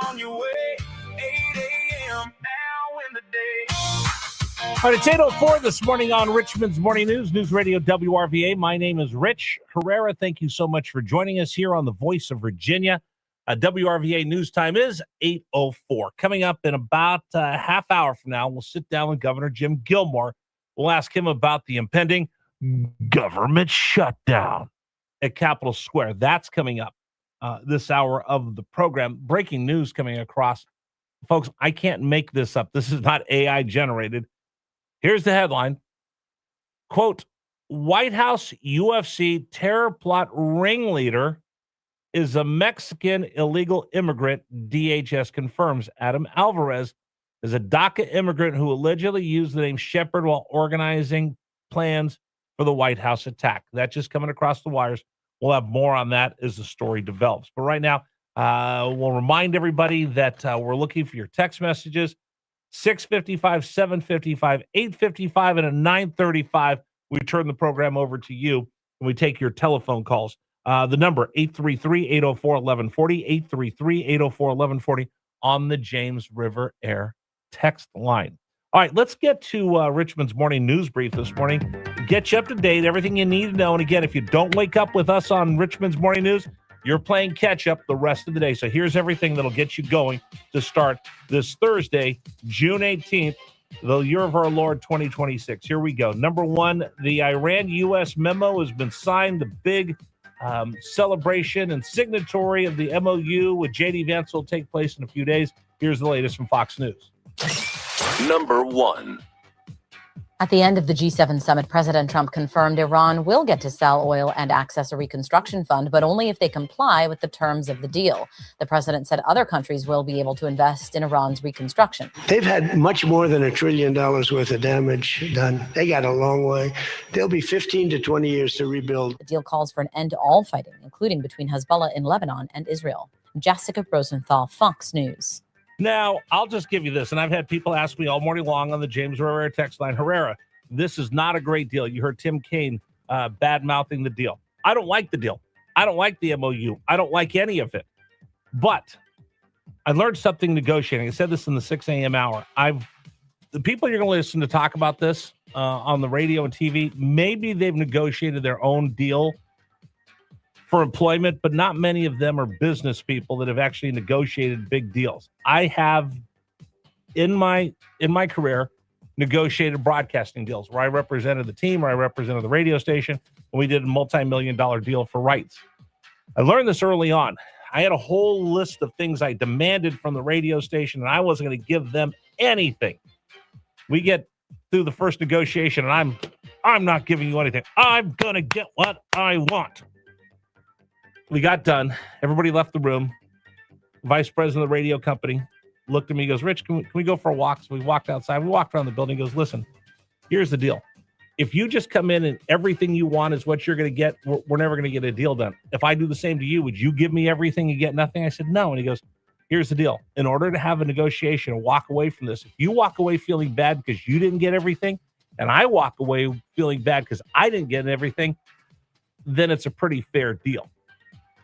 on your way. 8 a.m. now in the day. All right, it's 8:04 this morning on Richmond's Morning News, News Radio WRVA. My name is Rich Herrera. Thank you so much for joining us here on the Voice of Virginia. WRVA news time is 8:04. Coming up in about a half hour from now, we'll sit down with Governor Jim Gilmore. We'll ask him about the impending government shutdown at Capitol Square. That's coming up this hour of the program. Breaking news coming across. Folks, I can't make this up. This is not AI generated. Here's the headline. Quote, White House UFC terror plot ringleader is a Mexican illegal immigrant, DHS confirms. Adam Alvarez is a DACA immigrant who allegedly used the name Shepard while organizing plans for the White House attack. That's just coming across the wires. We'll have more on that as the story develops. But right now, we'll remind everybody that we're looking for your text messages. 655, 755, 855, and a 935. We turn the program over to you, and we take your telephone calls. The number, 833-804-1140, 833-804-1140 on the James River Air text line. All right, let's get to Richmond's morning news brief this morning. Get you up to date, everything you need to know. And again, if you don't wake up with us on Richmond's morning news, you're playing catch up the rest of the day. So here's everything that'll get you going to start this Thursday, June 18th, the year of our Lord 2026. Here we go. Number one, the Iran-U.S. memo has been signed. The big celebration and signatory of the MOU with J.D. Vance will take place in a few days. Here's the latest from Fox News. Number one. At the end of the G7 summit, President Trump confirmed Iran will get to sell oil and access a reconstruction fund, but only if they comply with the terms of the deal. The president said other countries will be able to invest in Iran's reconstruction. They've had much more than $1 trillion worth of damage done. They got a long way. They'll be 15 to 20 years to rebuild. The deal calls for an end to all fighting, including between Hezbollah in Lebanon and Israel. Jessica Rosenthal, Fox News. Now, I'll just give you this, and I've had people ask me all morning long on the James River text line, Herrera, this is not a great deal. You heard Tim Kaine bad-mouthing the deal. I don't like the deal. I don't like the MOU. I don't like any of it. But I learned something negotiating. I said this in the 6 a.m. hour. The people you're going to listen to talk about this on the radio and TV, maybe they've negotiated their own deal for employment, but not many of them are business people that have actually negotiated big deals. I have, in my career, negotiated broadcasting deals where I represented the team or I represented the radio station, and we did a multi-million-dollar deal for rights. I learned this early on. I had a whole list of things I demanded from the radio station, and I wasn't going to give them anything. We get through the first negotiation, and I'm not giving you anything. I'm going to get what I want. We got done. Everybody left the room. Vice president of the radio company looked at me, goes, Rich, can we go for a walk? So we walked outside. We walked around the building. He goes, listen, here's the deal. If you just come in and everything you want is what you're going to get, we're never going to get a deal done. If I do the same to you, would you give me everything and get nothing? I said, no. And he goes, here's the deal. In order to have a negotiation and walk away from this, if you walk away feeling bad because you didn't get everything, and I walk away feeling bad because I didn't get everything, then it's a pretty fair deal.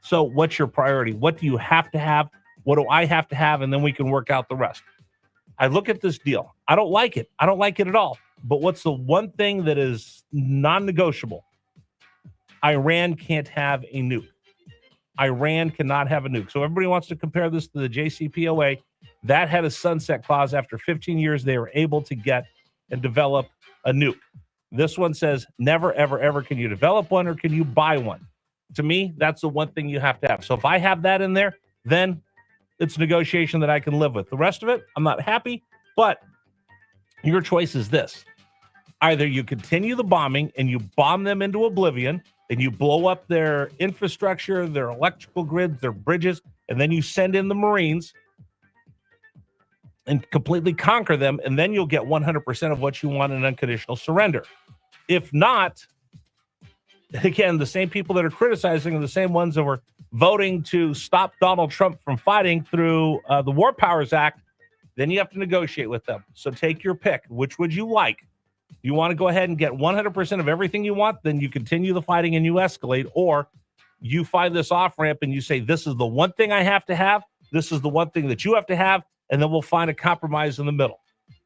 So what's your priority? What do you have to have? What do I have to have? And then we can work out the rest. I look at this deal. I don't like it. I don't like it at all. But what's the one thing that is non-negotiable? Iran can't have a nuke. Iran cannot have a nuke. So everybody wants to compare this to the JCPOA. That had a sunset clause. After 15 years, they were able to get and develop a nuke. This one says never, ever, ever can you develop one or can you buy one? To me, that's the one thing you have to have. So if I have that in there, then it's negotiation that I can live with. The rest of it, I'm not happy, but your choice is this. Either you continue the bombing and you bomb them into oblivion and you blow up their infrastructure, their electrical grids, their bridges, and then you send in the Marines and completely conquer them, and then you'll get 100% of what you want in unconditional surrender. If not, again, the same people that are criticizing are the same ones that were voting to stop Donald Trump from fighting through the War Powers Act. Then you have to negotiate with them. So take your pick. Which would you like? You want to go ahead and get 100% of everything you want, then you continue the fighting and you escalate, or you find this off-ramp and you say, this is the one thing I have to have, This is the one thing that you have to have, and then we'll find a compromise in the middle.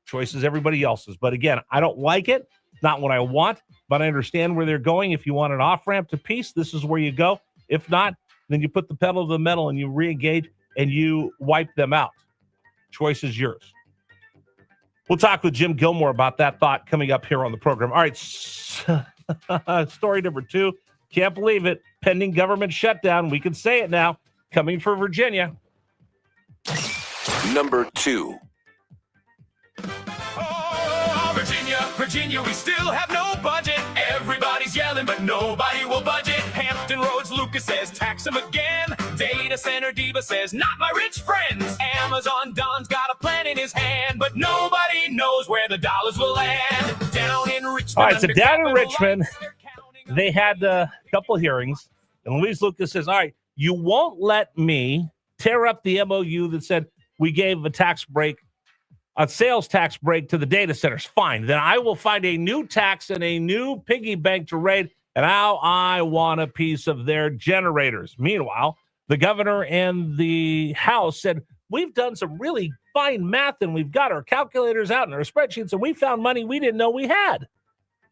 Choice is everybody else's. But again, I don't like it. Not what I want, but I understand where they're going. If you want an off-ramp to peace, this is where you go. If not, then you put the pedal to the metal and you re-engage and you wipe them out. Choice is yours. We'll talk with Jim Gilmore about that thought coming up here on the program. All right, story number 2. Can't believe it. Pending government shutdown. We can say it now. Coming for Virginia. Number 2. Oh, Virginia, we still have no budget. Everybody's yelling, but nobody will budget. Hampton Roads, Lucas says, tax them again. Data Center Diva says, not my rich friends. Amazon Don's got a plan in his hand, but nobody knows where the dollars will land. Down in Richmond. All right, so down in Richmond, they had a couple hearings, and Louise Lucas says, all right, you won't let me tear up the MOU that said we gave a sales tax break to the data centers. Fine. Then I will find a new tax and a new piggy bank to raid, and now I want a piece of their generators. Meanwhile, the governor and the House said, we've done some really fine math, and we've got our calculators out and our spreadsheets, and we found money we didn't know we had.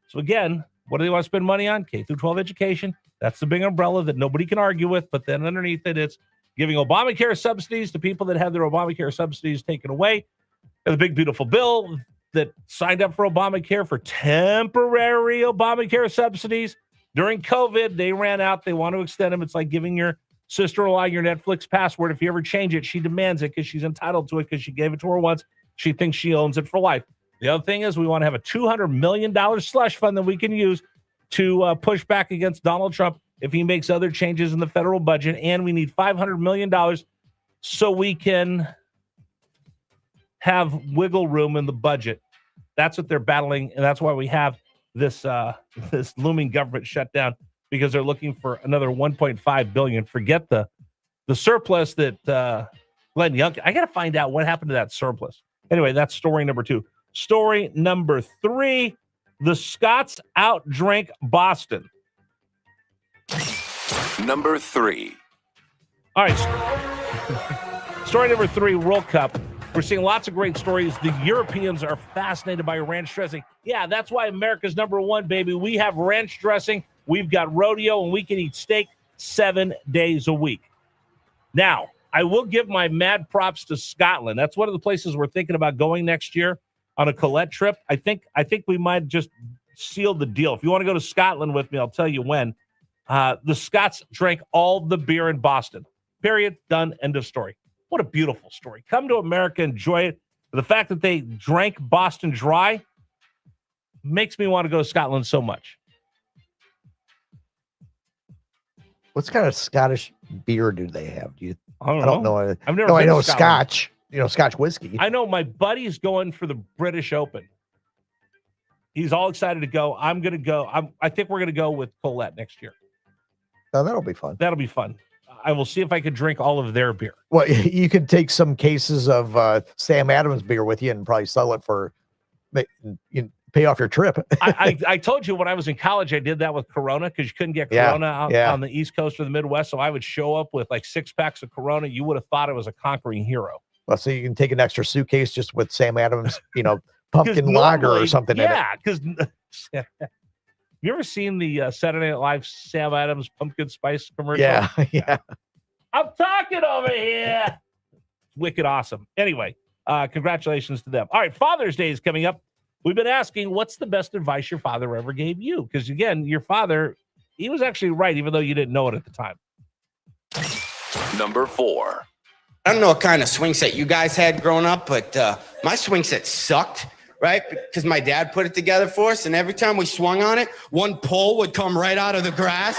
So again, what do they want to spend money on? K through 12 education. That's the big umbrella that nobody can argue with. But then underneath it, it's giving Obamacare subsidies to people that have their Obamacare subsidies taken away. And the big, beautiful bill that signed up for Obamacare for temporary Obamacare subsidies. During COVID, they ran out. They want to extend them. It's like giving your sister-in-law your Netflix password. If you ever change it, she demands it because she's entitled to it because she gave it to her once. She thinks she owns it for life. The other thing is we want to have a $200 million slush fund that we can use to push back against Donald Trump if he makes other changes in the federal budget. And we need $500 million so we can have wiggle room in the budget. That's what they're battling, and that's why we have this this looming government shutdown, because they're looking for another $1.5 billion. Forget the surplus that Glenn Young. I got to find out what happened to that surplus. Anyway, that's story number 2. Story number 3: the Scots outdrank Boston. Number 3. All right. Story number 3: World Cup. We're seeing lots of great stories. The Europeans are fascinated by ranch dressing. Yeah, that's why America's number 1, baby. We have ranch dressing. We've got rodeo, and we can eat steak 7 days a week. Now, I will give my mad props to Scotland. That's one of the places we're thinking about going next year on a Colette trip. I think we might just seal the deal. If you want to go to Scotland with me, I'll tell you when. The Scots drank all the beer in Boston. Period. Done. End of story. What a beautiful story. Come to America, enjoy it. The fact that they drank Boston dry makes me want to go to Scotland so much. What kind of Scottish beer do they have? I don't know. I've never. I know Scotch. Scotch whiskey. I know my buddy's going for the British Open. He's all excited to go. I'm going to go. I think we're going to go with Colette next year. Oh, that'll be fun. That'll be fun. I will see if I could drink all of their beer. Well, you could take some cases of Sam Adams beer with you and probably sell it for pay off your trip. I told you when I was in college, I did that with Corona because you couldn't get Corona out on the East Coast or the Midwest. So I would show up with like 6 packs of Corona. You would have thought I was a conquering hero. Well, so you can take an extra suitcase just with Sam Adams, pumpkin lager or something. Yeah, because you ever seen the Saturday Night Live Sam Adams pumpkin spice commercial? Yeah. I'm talking over here. Wicked awesome. Anyway, congratulations to them. All right, Father's Day is coming up. We've been asking, what's the best advice your father ever gave you? Because, again, your father, he was actually right, even though you didn't know it at the time. Number 4. I don't know what kind of swing set you guys had growing up, but my swing set sucked, right? Because my dad put it together for us, and every time we swung on it, one pole would come right out of the grass.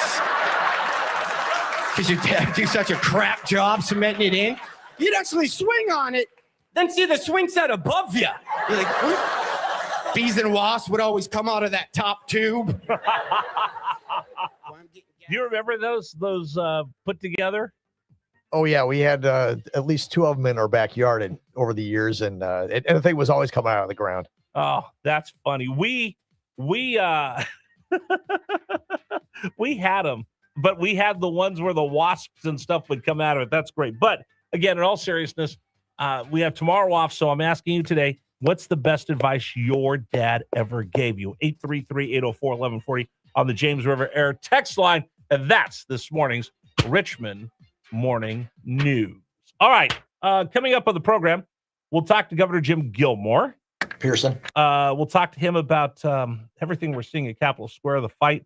Because your dad do such a crap job cementing it in. You'd actually swing on it, then see the swing set above you. You're like, what? Bees and wasps would always come out of that top tube. Do you remember those put together? Oh yeah, we had at least 2 of them in our backyard and over the years, and the thing was always coming out of the ground. Oh, that's funny. We we had them, but we had the ones where the wasps and stuff would come out of it. That's great. But again, in all seriousness, we have tomorrow off, so I'm asking you today, what's the best advice your dad ever gave you? 833-804-1140 on the James River Air text line. And that's this morning's Richmond Morning News. All right, coming up on the program, we'll talk to Governor Jim Gilmore. Pearson. We'll talk to him about everything we're seeing at Capitol Square, the fight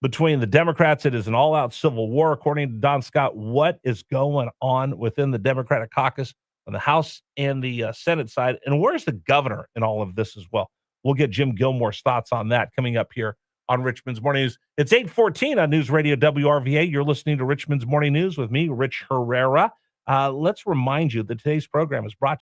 between the Democrats. It is an all-out civil war, according to Don Scott. What is going on within the Democratic caucus on the House and the Senate side? And where's the governor in all of this as well? We'll get Jim Gilmore's thoughts on that coming up here on Richmond's Morning News. It's 8:14 on News Radio WRVA. You're listening to Richmond's Morning News with me, Rich Herrera. Let's remind you that today's program is brought